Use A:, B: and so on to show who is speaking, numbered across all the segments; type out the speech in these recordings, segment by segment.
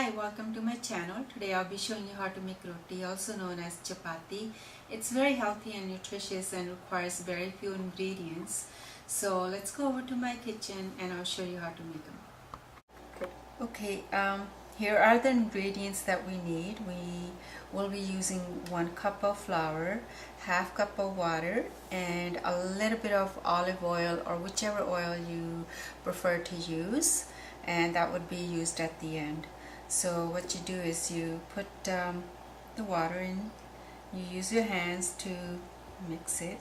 A: Hi, welcome to my channel. Today I'll be showing you how to make roti, also known as chapati. It's very healthy and nutritious and requires very few ingredients. So let's go over to my kitchen and I'll show you how to make them. Okay, here are the ingredients that we need. We will be using 1 cup of flour, half cup of water, and a little bit of olive oil or whichever oil you prefer to use, and that would be used at the end. So what you do is you put the water in, you use your hands to mix it.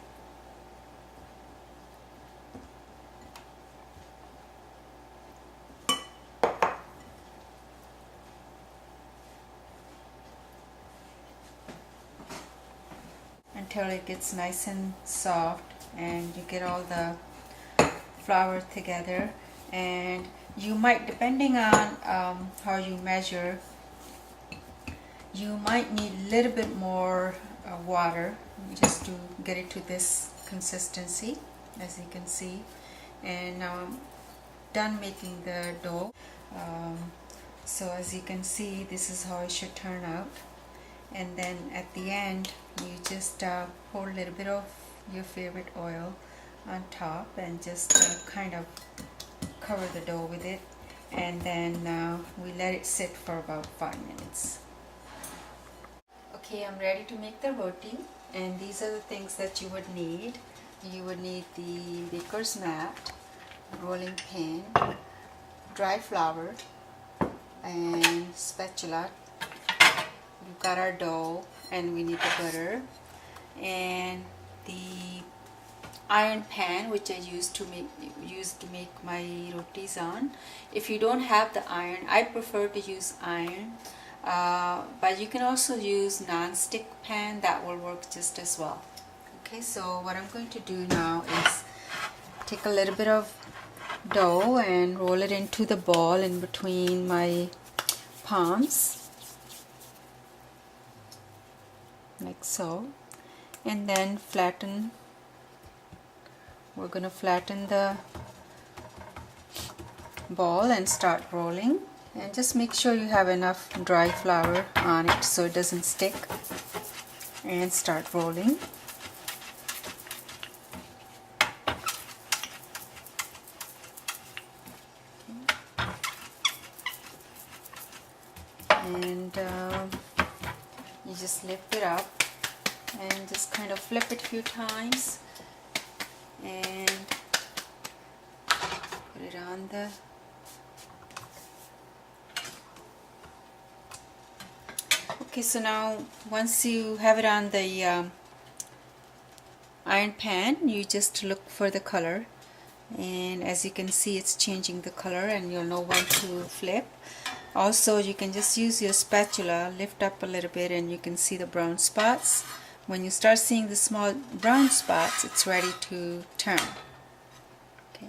A: Until it gets nice and soft and you get all the flour together. And you might, depending on how you measure, you might need a little bit more water just to get it to this consistency, as you can see. And now I'm done making the dough. So as you can see, this is how it should turn out. And then at the end you just pour a little bit of your favorite oil on top and just kind of cover the dough with it, and then we let it sit for about 5 minutes. Okay, I'm ready to make the roti, and these are the things that you would need. You would need the baker's mat, rolling pin, dry flour, and spatula. We've got our dough, and we need the butter and the iron pan, which I used to make my rotis on. If you don't have the iron, I prefer to use iron, but you can also use non-stick pan. That will work just as well. Okay, so what I'm going to do now is take a little bit of dough and roll it into the ball in between my palms, like so, and then flatten. We're going to flatten the ball and start rolling, and just make sure you have enough dry flour on it so it doesn't stick, and start rolling. And you just lift it up and just kind of flip it a few times and put it on the okay. So now once you have it on the iron pan, you just look for the color, and as you can see, it's changing the color, and you'll know when to flip. Also, you can just use your spatula, lift up a little bit, and you can see the brown spots. When you start seeing the small brown spots, it's ready to turn. Okay.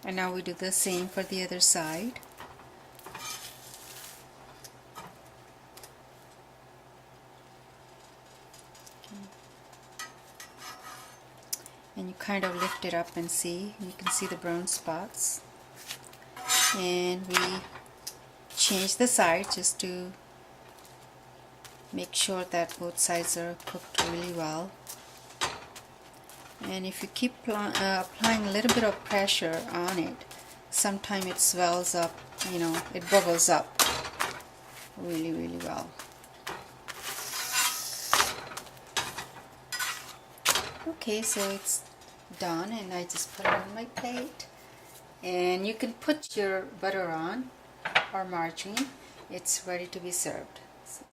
A: And now we do the same for the other side. Okay. And you kind of lift it up and see, you can see the brown spots. And we change the side just to make sure that both sides are cooked really well. And if you keep applying a little bit of pressure on it, sometimes it swells up, you know, it bubbles up really well. Okay, so it's done, and I just put it on my plate. And you can put your butter on or margarine. It's ready to be served.